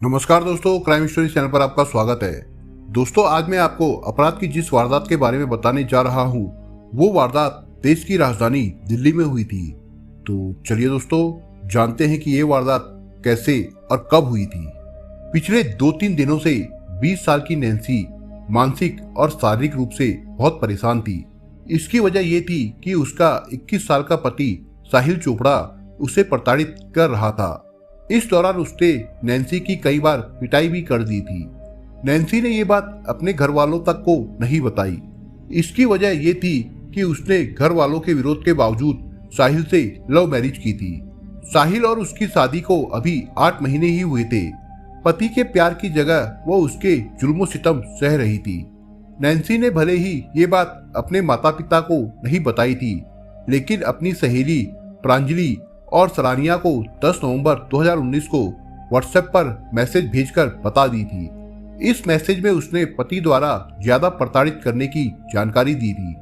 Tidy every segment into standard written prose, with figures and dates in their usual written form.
नमस्कार दोस्तों, crime story channel पर आपका स्वागत है। दोस्तों, आज मैं आपको अपराध की जिस वारदात के बारे में बताने जा रहा हूँ वो वारदात देश की राजधानी दिल्ली में हुई थी। तो चलिए दोस्तों, जानते हैं कि ये वारदात कैसे और कब हुई थी। पिछले 2-3 दिनों से 20 साल की नैन्सी मानसिक और शारीरिक रूप से बहुत परेशान थी। इसकी वजह ये थी कि उसका 21 साल का पति साहिल चोपड़ा उसे प्रताड़ित कर रहा था। इस दौरान उसने नैन्सी की कई बार पिटाई भी कर दी थी। नैन्सी ने ये बात अपने घर वालों तक को नहीं बताई। इसकी वजह ये थी कि उसने घर वालों के विरोध के बावजूद साहिल से लव मैरिज की थी। साहिल और उसकी शादी को अभी 8 महीने ही हुए थे। पति के प्यार की जगह वो उसके जुल्मो सितम सह रही थी। नैन्सी ने भले ही ये बात अपने माता पिता को नहीं बताई थी, लेकिन अपनी सहेली प्रांजलि और सरानिया को 10 नवंबर 2019 को व्हाट्सएप पर मैसेज भेजकर बता दी थी। इस मैसेज में उसने पति द्वारा ज्यादा प्रताड़ित करने की जानकारी दी थी।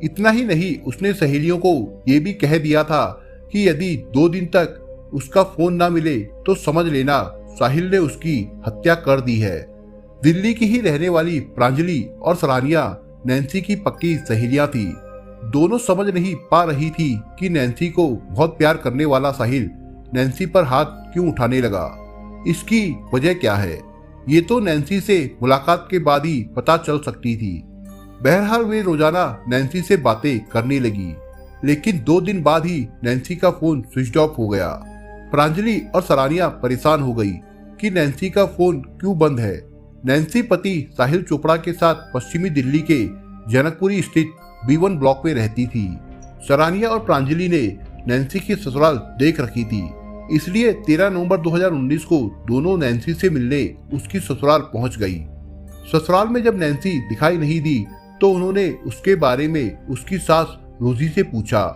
इतना ही नहीं, उसने सहेलियों को ये भी कह दिया था कि यदि 2 दिन तक उसका फोन ना मिले तो समझ लेना साहिल ने उसकी हत्या कर दी है। दिल्ली की ही रहने वाली प्रांजलि और सरानिया नैन्सी की पक्की सहेलियां थी। दोनों समझ नहीं पा रही थी कि नैन्सी को बहुत प्यार करने वाला साहिल नैन्सी पर हाथ क्यों उठाने लगा। इसकी वजह क्या है, ये तो नैन्सी से मुलाकात के बाद ही पता चल सकती थी। बहरहाल वे रोजाना नैन्सी से बातें करने लगी, लेकिन 2 दिन बाद ही नैन्सी का फोन स्विच ऑफ हो गया। प्रांजलि और सरानिया परेशान हो गई कि नैन्सी का फोन क्यों बंद है। नैन्सी पति साहिल चोपड़ा के साथ पश्चिमी दिल्ली के जनकपुरी स्थित B1 ब्लॉक में रहती थी। सरानिया और प्रांजलि ने नैन्सी की ससुराल देख रखी थी, इसलिए 13 नवंबर 2019 को दोनों नैन्सी से मिलने उसकी ससुराल पहुंच गई। ससुराल में जब नैन्सी दिखाई नहीं दी तो उन्होंने उसके बारे में उसकी सास रोजी से पूछा।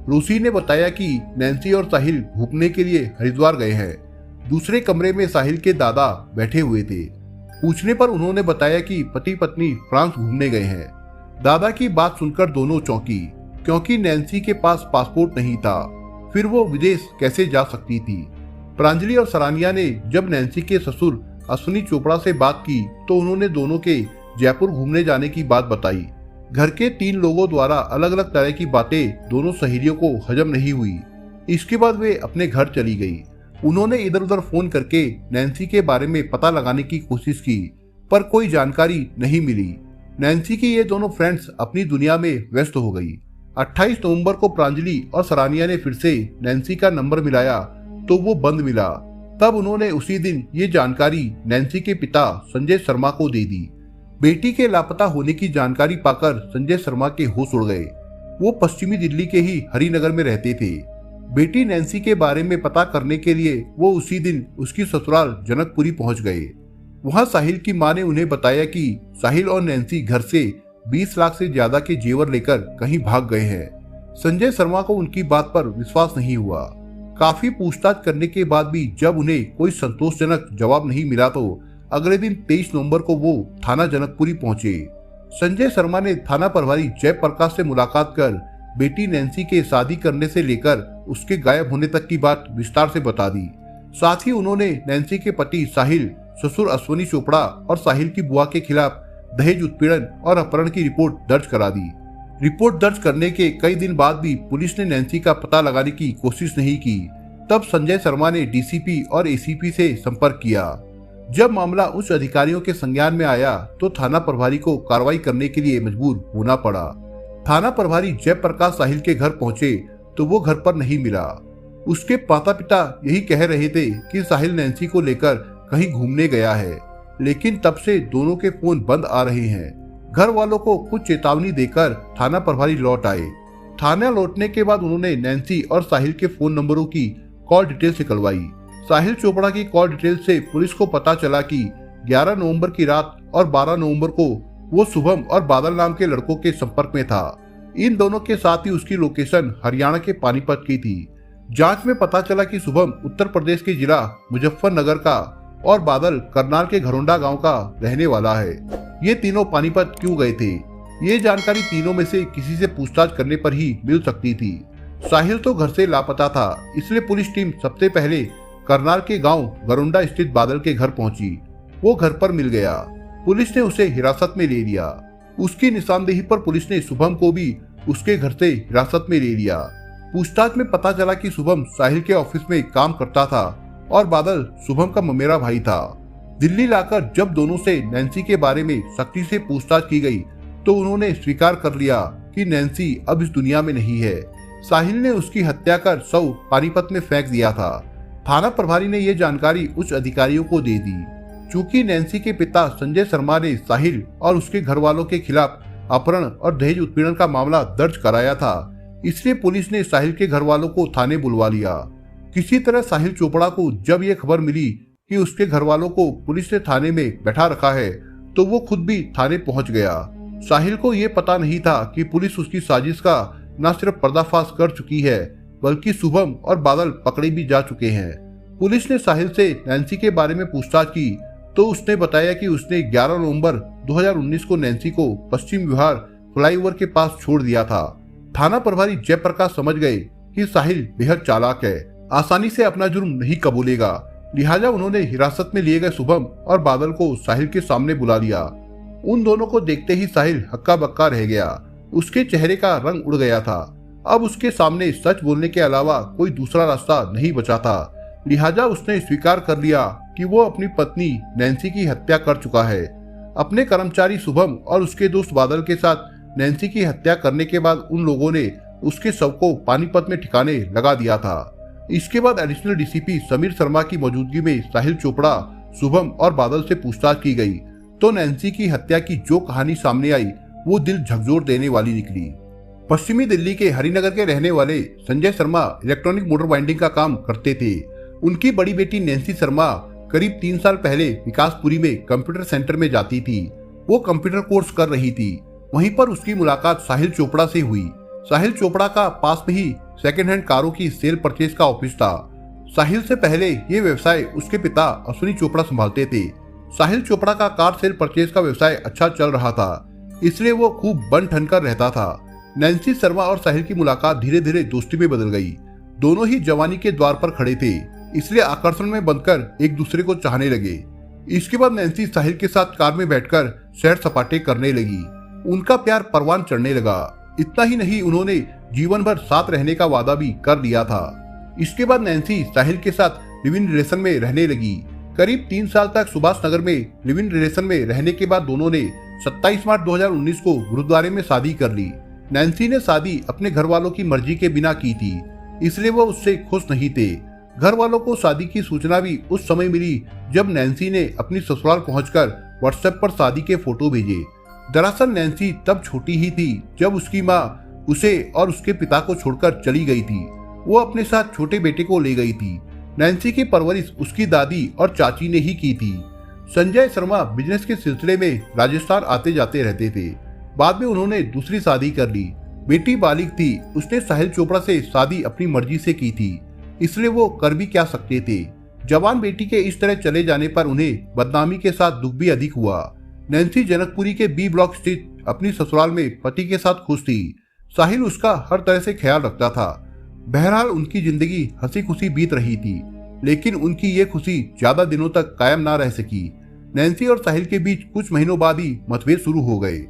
रोजी ने बताया कि नैन्सी और साहिल घूमने के लिए हरिद्वार गए हैं। दूसरे कमरे में साहिल के दादा बैठे हुए थे। पूछने पर उन्होंने बताया कि पति पत्नी फ्रांस घूमने गए हैं। दादा की बात सुनकर दोनों चौंकी, क्योंकि नैन्सी के पास पासपोर्ट नहीं था, फिर वो विदेश कैसे जा सकती थी। प्रांजलि और सरानिया ने जब नैन्सी के ससुर अश्विनी चोपड़ा से बात की तो उन्होंने दोनों के जयपुर घूमने जाने की बात बताई। घर के 3 लोगों द्वारा अलग अलग तरह की बातें दोनों सहेलियों को हजम नहीं हुई। इसके बाद वे अपने घर चली गई। उन्होंने इधर उधर फोन करके नैन्सी के बारे में पता लगाने की कोशिश की, पर कोई जानकारी नहीं मिली। नैन्सी की ये दोनों फ्रेंड्स अपनी दुनिया में व्यस्त हो गई। 28 नवंबर को प्रांजलि और सरानिया ने फिर से नैन्सी का नंबर मिलाया तो वो बंद मिला। तब उन्होंने उसी दिन ये जानकारी नैन्सी के पिता संजय शर्मा को दे दी। बेटी के लापता होने की जानकारी पाकर संजय शर्मा के होश उड़ गए। वो पश्चिमी दिल्ली के ही हरिनगर में रहते थे। बेटी नैन्सी के बारे में पता करने के लिए वो उसी दिन उसकी ससुराल जनकपुरी पहुंच गए। वहां साहिल की मां ने उन्हें बताया कि साहिल और नैन्सी घर से 20 लाख से ज्यादा के जेवर लेकर कहीं भाग गए हैं। संजय शर्मा को उनकी बात पर विश्वास नहीं हुआ। काफी पूछताछ करने के बाद भी जब उन्हें कोई संतोषजनक जवाब नहीं मिला तो अगले दिन 23 नवंबर को वो थाना जनकपुरी पहुंचे। संजय शर्मा ने थाना प्रभारी जयप्रकाश से मुलाकात कर बेटी नैन्सी के शादी करने से लेकर उसके गायब होने तक की बात विस्तार से बता दी। साथ ही उन्होंने नैन्सी के पति साहिल, ससुर अश्विनी चोपड़ा और साहिल की बुआ के खिलाफ दहेज उत्पीड़न और अपहरण की रिपोर्ट दर्ज करा दी। रिपोर्ट दर्ज करने के कई दिन बाद भी पुलिस ने नैन्सी का पता लगाने की कोशिश नहीं की। तब संजय शर्मा ने डीसीपी और एसीपी से संपर्क किया। जब मामला उच्च अधिकारियों के संज्ञान में आया तो थाना प्रभारी को कार्रवाई करने के लिए मजबूर होना पड़ा। थाना प्रभारी जयप्रकाश साहिल के घर पहुंचे तो वो घर पर नहीं मिला। उसके माता पिता यही कह रहे थे कि साहिल नैन्सी को लेकर कहीं घूमने गया है, लेकिन तब से दोनों के फोन बंद आ रहे हैं। घर वालों को कुछ चेतावनी देकर थाना प्रभारी लौट आए। थाना लौटने के बाद उन्होंने नैन्सी और साहिल के फोन नंबरों की कॉल डिटेल्स निकलवाई। साहिल चोपड़ा की कॉल डिटेल से पुलिस को पता चला कि 11 नवंबर की रात और 12 नवंबर को वो शुभम और बादल नाम के लड़कों के संपर्क में था। इन दोनों के साथ ही उसकी लोकेशन हरियाणा के पानीपत की थी। जांच में पता चला कि शुभम उत्तर प्रदेश के जिला मुजफ्फरनगर का और बादल करनाल के घरोंडा गांव का रहने वाला है। ये तीनों पानीपत क्यों गए थे, ये जानकारी तीनों में से किसी से पूछताछ करने पर ही मिल सकती थी। साहिल तो घर से लापता था, इसलिए पुलिस टीम सबसे पहले करनाल के गांव गरुंडा स्थित बादल के घर पहुंची। वो घर पर मिल गया। पुलिस ने उसे हिरासत में ले लिया। उसकी निशानदेही पर पुलिस ने शुभम को भी उसके घर से हिरासत में ले लिया। पूछताछ में पता चला कि शुभम साहिल के ऑफिस में काम करता था और बादल शुभम का ममेरा भाई था। दिल्ली लाकर जब दोनों से नैन्सी के बारे में सख्ती से पूछताछ की गई तो उन्होंने स्वीकार कर लिया कि नैन्सी अब इस दुनिया में नहीं है। साहिल ने उसकी हत्या कर शव पानीपत में फेंक दिया था। थाना प्रभारी ने यह जानकारी उच्च अधिकारियों को दे दी। चूंकि नैन्सी के पिता संजय शर्मा ने साहिल और उसके घर वालों के खिलाफ अपहरण और दहेज उत्पीड़न का मामला दर्ज कराया था, इसलिए पुलिस ने साहिल के घर वालों को थाने बुलवा लिया। किसी तरह साहिल चोपड़ा को जब यह खबर मिली कि उसके घर वालों को पुलिस ने थाने में बैठा रखा है तो वो खुद भी थाने पहुंच गया। साहिल को यह पता नहीं था कि पुलिस उसकी साजिश का न सिर्फ पर्दाफाश कर चुकी है बल्कि शुभम और बादल पकड़े भी जा चुके हैं। पुलिस ने साहिल से नैन्सी के बारे में पूछताछ की तो उसने बताया कि उसने 11 नवंबर 2019 को नैन्सी को पश्चिम विहार फ्लाईओवर के पास छोड़ दिया था। थाना प्रभारी जयप्रकाश समझ गए कि साहिल बेहद चालाक है, आसानी से अपना जुर्म नहीं कबूलेगा, लिहाजा उन्होंने हिरासत में लिए गए शुभम और बादल को साहिल के सामने बुला लिया। उन दोनों को देखते ही साहिल हक्का बक्का रह गया। उसके चेहरे का रंग उड़ गया था। अब उसके सामने सच बोलने के अलावा कोई दूसरा रास्ता नहीं बचा था, लिहाजा उसने स्वीकार कर लिया कि वो अपनी पत्नी नैन्सी की हत्या कर चुका है। अपने कर्मचारी शुभम और उसके दोस्त बादल के साथ नैन्सी की हत्या करने के बाद उन लोगों ने उसके शव को पानीपत में ठिकाने लगा दिया था। इसके बाद एडिशनल डीसीपी समीर शर्मा की मौजूदगी में साहिल चोपड़ा, शुभम और बादल से पूछताछ की गई तो नैन्सी की हत्या की जो कहानी सामने आई वो दिल झकझोर देने वाली निकली। पश्चिमी दिल्ली के हरिनगर के रहने वाले Sanjay Sharma electronic motor binding का काम करते थे। उनकी बड़ी बेटी नैन्सी शर्मा करीब 3 साल पहले विकासपुरी में कंप्यूटर सेंटर में जाती थी। वो कंप्यूटर कोर्स कर रही थी। वहीं पर उसकी मुलाकात साहिल चोपड़ा से हुई। साहिल चोपड़ा का पास में ही सेकेंड हैंड कारों की सेल परचेज का ऑफिस था। साहिल से पहले ये व्यवसाय उसके पिता अश्विनी चोपड़ा संभालते थे। साहिल चोपड़ा का कार सेल परचेज का व्यवसाय अच्छा चल रहा था, इसलिए वो खूब बन ठन कर रहता था। नैन्सी शर्मा और साहिल की मुलाकात धीरे धीरे दोस्ती में बदल गई। दोनों ही जवानी के द्वार पर खड़े थे, इसलिए आकर्षण में बंधकर एक दूसरे को चाहने लगे। इसके बाद नैन्सी साहिल के साथ कार में बैठकर सैर सपाटे करने लगी। उनका प्यार परवान चढ़ने लगा। इतना ही नहीं, उन्होंने जीवन भर साथ रहने का वादा भी कर लिया था। इसके बाद नैन्सी साहिल के साथ लिव इन रिलेशन में रहने लगी। करीब 3 साल तक सुभाष नगर में लिव इन रिलेशन में रहने के बाद दोनों ने 27 मार्च 2019 को गुरुद्वारे में शादी कर ली। नैन्सी ने शादी अपने घर वालों की मर्जी के बिना की थी, इसलिए वो उससे खुश नहीं थे। घर वालों को शादी की सूचना भी उस समय मिली जब नैन्सी ने अपनी ससुराल पहुंचकर व्हाट्सएप पर शादी के फोटो भेजे। दरअसल नैन्सी तब छोटी ही थी जब उसकी माँ उसे और उसके पिता को छोड़कर चली गई थी। वो अपने साथ छोटे बेटे को ले गई थी। नैन्सी की परवरिश उसकी दादी और चाची ने ही की थी। संजय शर्मा बिजनेस के सिलसिले में राजस्थान आते जाते रहते थे। बाद में उन्होंने दूसरी शादी कर ली। बेटी बालिग थी, उसने साहिल चोपड़ा से शादी अपनी मर्जी से की थी, इसलिए वो कर भी क्या सकते थे। जवान बेटी के इस तरह चले जाने पर उन्हें बदनामी के साथ दुख भी अधिक हुआ। नैन्सी जनकपुरी के बी ब्लॉक स्थित अपनी ससुराल में पति के साथ खुश थी। साहिल उसका हर तरह से ख्याल रखता था। बहरहाल उनकी जिंदगी हंसी खुशी बीत रही थी, लेकिन उनकी ये खुशी ज्यादा दिनों तक कायम ना रह सकी। नैन्सी और साहिल के बीच कुछ महीनों बाद ही मतभेद शुरू हो गए।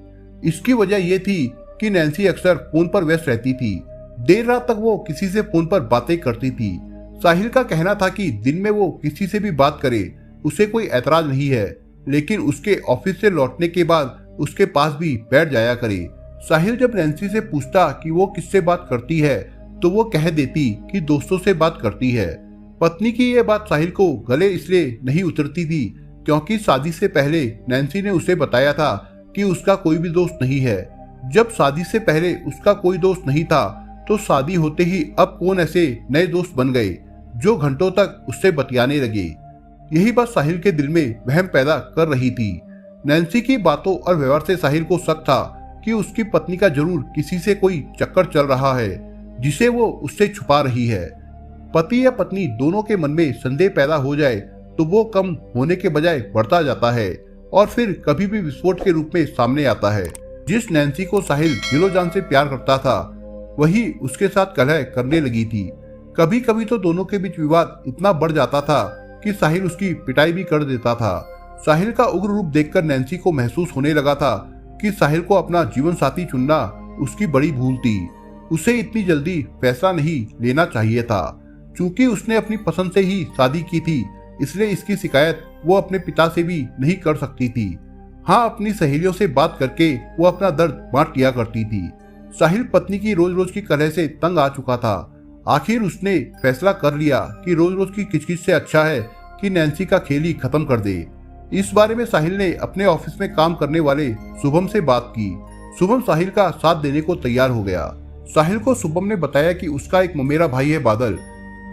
इसकी वजह यह थी कि नैन्सी अक्सर फोन पर व्यस्त रहती थी। देर रात तक वो किसी से फोन पर बातें करती थी। साहिल का कहना था कि दिन में वो किसी से भी बात करे उसे कोई ऐतराज नहीं है, लेकिन उसके ऑफिस से लौटने के बाद उसके पास भी बैठ जाया करे। साहिल जब नैन्सी से पूछता कि वो किससे बात करती है तो वो कह देती कि दोस्तों से बात करती है। पत्नी की यह बात साहिल को गले इसलिए नहीं उतरती थी क्योंकि शादी से पहले नैन्सी ने उसे बताया था कि उसका कोई भी दोस्त नहीं है। जब शादी से पहले उसका कोई दोस्त नहीं था तो शादी होते ही अब कौन ऐसे नए दोस्त बन गए जो घंटों तक उससे बतियाने लगे। यही बात साहिल के दिल में वहम पैदा कर रही थी। नैन्सी की बातों और व्यवहार से साहिल को शक था कि उसकी पत्नी का जरूर किसी से कोई चक्कर चल रहा है जिसे वो उससे छुपा रही है। पति या पत्नी दोनों के मन में संदेह पैदा हो जाए तो वो कम होने के बजाय बढ़ता जाता है और फिर कभी भी विस्फोट के रूप में सामने आता है। जिस नैन्सी को साहिल दिलो जान से प्यार करता था वही उसके साथ कलह करने लगी थी। कभी कभी तो दोनों के बीच विवाद इतना बढ़ जाता था कि साहिल उसकी पिटाई भी कर देता था। साहिल का उग्र रूप देखकर नैन्सी को महसूस होने लगा था कि साहिल को अपना जीवन साथी चुनना उसकी बड़ी भूल थी। उसे इतनी जल्दी फैसला नहीं लेना चाहिए था। चूंकि उसने अपनी पसंद से ही शादी की थी, इसलिए इसकी शिकायत वो अपने पिता से भी नहीं कर सकती थी। हाँ, अपनी सहेलियों से बात करके वो अपना दर्द बांट लिया करती थी। साहिल पत्नी की रोज रोज की कलह से तंग आ चुका था। आखिर उसने फैसला कर लिया कि रोज रोज की किचकिच से अच्छा है कि नैन्सी का खेल ही खत्म कर दे। इस बारे में साहिल ने अपने ऑफिस में काम करने वाले शुभम से बात की। शुभम साहिल का साथ देने को तैयार हो गया। साहिल को शुभम ने बताया कि उसका एक ममेरा भाई है बादल,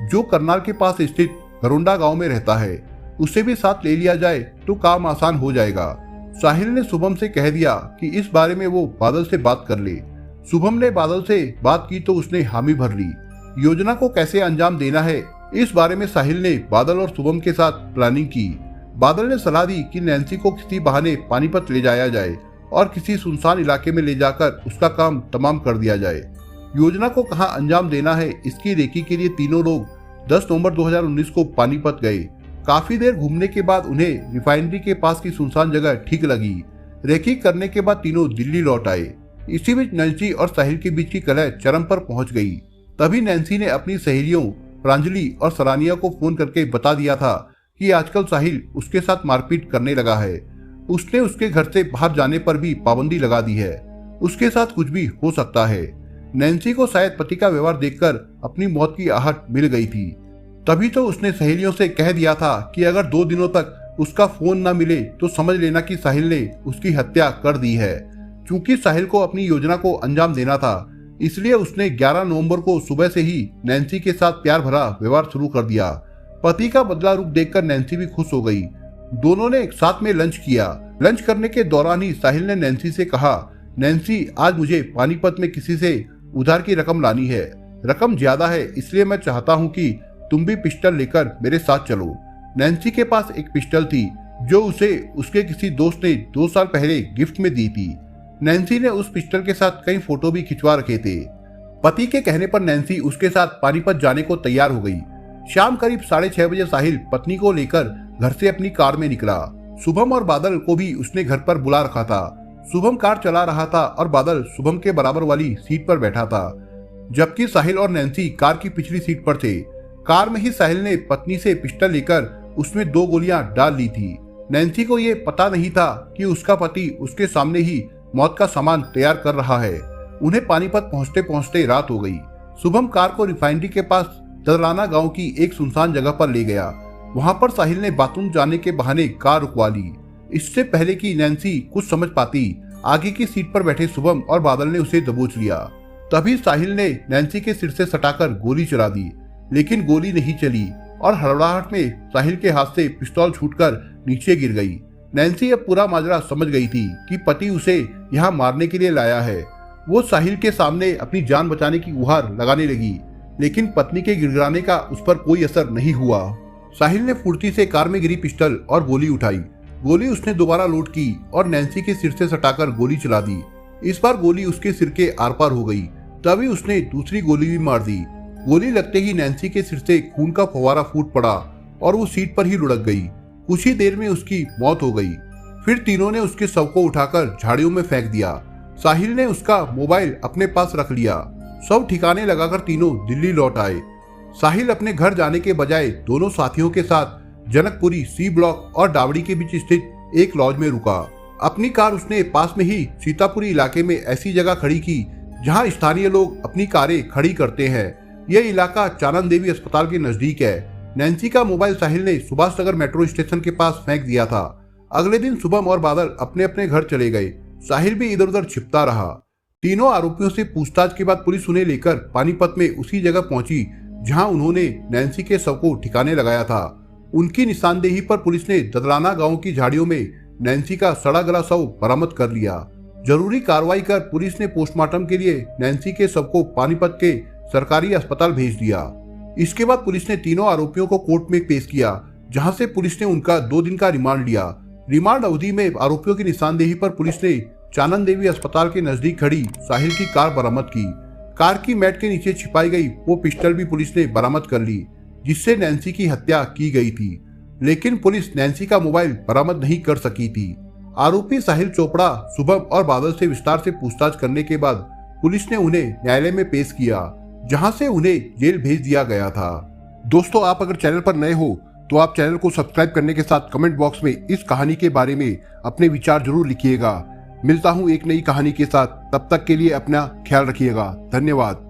जो करनाल के पास स्थित घरोंडा गांव में रहता है। उसे भी साथ ले लिया जाए तो काम आसान हो जाएगा। साहिल ने शुभम से कह दिया कि इस बारे में वो बादल से बात कर ले। शुभम ने बादल से बात की तो उसने हामी भर ली। योजना को कैसे अंजाम देना है, इस बारे में साहिल ने बादल और शुभम के साथ प्लानिंग की। बादल ने सलाह दी कि नैन्सी को किसी बहाने पानीपत ले जाया जाए और किसी सुनसान इलाके में ले जाकर उसका काम तमाम कर दिया जाए। योजना को कहां अंजाम देना है, इसकी रेकी के लिए तीनों लोग 10 नवंबर 2019 को पानीपत गए। काफी देर घूमने के बाद उन्हें रिफाइनरी के पास की सुनसान जगह ठीक लगी। रेकी करने के बाद तीनों दिल्ली लौट आए। इसी बीच नैन्सी और साहिल के बीच की कलह चरम पर पहुंच गई। तभी नैन्सी ने अपनी सहेलियों प्रांजलि और सरानिया को फोन करके बता दिया था कि आजकल साहिल उसके साथ मारपीट करने लगा है। उसने उसके घर से बाहर जाने पर भी पाबंदी लगा दी है। उसके साथ कुछ भी हो सकता है। नैन्सी को शायद पति का व्यवहार देखकर अपनी मौत की आहट मिल गई थी। तभी तो उसने सहेलियों से कह दिया था कि अगर 2 दिनों तक उसका फोन न मिले तो समझ लेना कि साहिल ने उसकी हत्या कर दी है। क्योंकि साहिल को अपनी योजना को अंजाम देना था, इसलिए उसने 11 नवंबर को सुबह से ही नैन्सी के साथ प्यार भरा व्यवहार शुरू कर दिया। पति का बदला रूप देखकर नैन्सी भी खुश हो गई। दोनों ने एक साथ में लंच किया। लंच करने के दौरान ही साहिल ने नैन्सी से कहा, नैन्सी, आज मुझे पानीपत में किसी से उधार की रकम लानी है। रकम ज्यादा है, इसलिए मैं चाहता हूँ कि तुम भी पिस्टल लेकर मेरे साथ चलो। नैन्सी के पास एक पिस्टल थी जो उसे उसके किसी दोस्त ने 2 साल पहले गिफ्ट में दी थी। नैन्सी ने उस पिस्टल के साथ कई फोटो भी खिंचवा रखे थे। पति के कहने पर नैन्सी उसके साथ पानीपत जाने को तैयार हो गई। शाम करीब 6:30 बजे साहिल पत्नी को लेकर घर से अपनी कार में निकला। शुभम और बादल को भी उसने घर पर बुला रखा था। शुभम कार चला रहा था और बादल शुभम के बराबर वाली सीट पर बैठा था, जबकि साहिल और नैन्सी कार की पिछली सीट पर थे। कार में ही साहिल ने पत्नी से पिस्टल लेकर उसमें 2 गोलियां डाल ली थी। नैन्सी को ये पता नहीं था कि उसका पति उसके सामने ही मौत का सामान तैयार कर रहा है। उन्हें पानीपत पहुंचते पहुंचते रात हो गई। शुभम कार को रिफाइनरी के पास ददलाना गांव की एक सुनसान जगह पर ले गया। वहां पर साहिल ने बाथरूम जाने के बहाने कार रुकवा ली। इससे पहले कि नैन्सी कुछ समझ पाती, आगे की सीट पर बैठे शुभम और बादल ने उसे दबोच लिया। तभी साहिल ने नैन्सी के सिर से सटाकर गोली चला दी, लेकिन गोली नहीं चली और हड़बड़ाहट में साहिल के हाथ से पिस्तौल छूटकर नीचे गिर गई। नैन्सी अब पूरा माजरा समझ गई थी कि पति उसे यहाँ मारने के लिए लाया है। वो साहिल के सामने अपनी जान बचाने की गुहार लगाने लगी, लेकिन पत्नी के गिड़गिड़ाने का उस पर कोई असर नहीं हुआ। साहिल ने फुर्ती से कार में गिरी पिस्टल और गोली उठाई। गोली उसने दोबारा लोड की और नैन्सी के सिर से सटाकर गोली चला दी। इस बार गोली उसके सिर के आर पार हो गई। तभी उसने दूसरी गोली भी मार दी। गोली लगते ही नैन्सी के सिर से खून का फव्वारा फूट पड़ा और वो सीट पर ही लुढ़क गई। कुछ ही देर में उसकी मौत हो गई। फिर तीनों ने उसके शव को उठाकर झाड़ियों में फेंक दिया। साहिल ने उसका मोबाइल अपने पास रख लिया। शव ठिकाने लगाकर तीनों दिल्ली लौट आए। साहिल अपने घर जाने के बजाय दोनों साथियों के साथ जनकपुरी सी ब्लॉक और डावड़ी के बीच स्थित एक लॉज में रुका। अपनी कार उसने पास में ही सीतापुरी इलाके में ऐसी जगह खड़ी की जहां स्थानीय लोग अपनी कारें खड़ी करते हैं। यह इलाका चानन देवी अस्पताल के नजदीक है। नैन्सी का मोबाइल साहिल ने सुभाष नगर मेट्रो स्टेशन के पास फेंक दिया था। अगले दिन शुभम और बादल अपने अपने घर चले गए। साहिल भी इधर उधर छिपता रहा। तीनों आरोपियों से पूछताछ के बाद पुलिस उन्हें लेकर पानीपत में उसी जगह पहुंची जहां उन्होंने नैन्सी के शव को ठिकाने लगाया था। उनकी निशानदेही पर पुलिस ने ददलाना गांव की झाड़ियों में नैन्सी का सड़ा गला शव बरामद कर लिया। जरूरी कार्रवाई कर पुलिस ने पोस्टमार्टम के लिए नैन्सी के शव को पानीपत के सरकारी अस्पताल भेज दिया। इसके बाद पुलिस ने तीनों आरोपियों को कोर्ट में पेश किया, जहां से पुलिस ने उनका 2 दिन का रिमांड लिया। रिमांड अवधि में आरोपियों की निशानदेही पर पुलिस ने चानन देवी अस्पताल के नजदीक खड़ी साहिल की कार बरामद की। कार की मैट के नीचे छिपाई गई वो पिस्टल भी पुलिस ने बरामद कर ली, जिससे नैन्सी की हत्या की गई थी। लेकिन पुलिस नैन्सी का मोबाइल बरामद नहीं कर सकी थी। आरोपी साहिल चोपड़ा, शुभम और बादल से विस्तार से पूछताछ करने के बाद पुलिस ने उन्हें न्यायालय में पेश किया, जहां से उन्हें जेल भेज दिया गया था। दोस्तों, आप अगर चैनल पर नए हो तो आप चैनल को सब्सक्राइब करने के साथ कमेंट बॉक्स में इस कहानी के बारे में अपने विचार जरूर लिखिएगा। मिलता हूं एक नई कहानी के साथ, तब तक के लिए अपना ख्याल रखिएगा। धन्यवाद।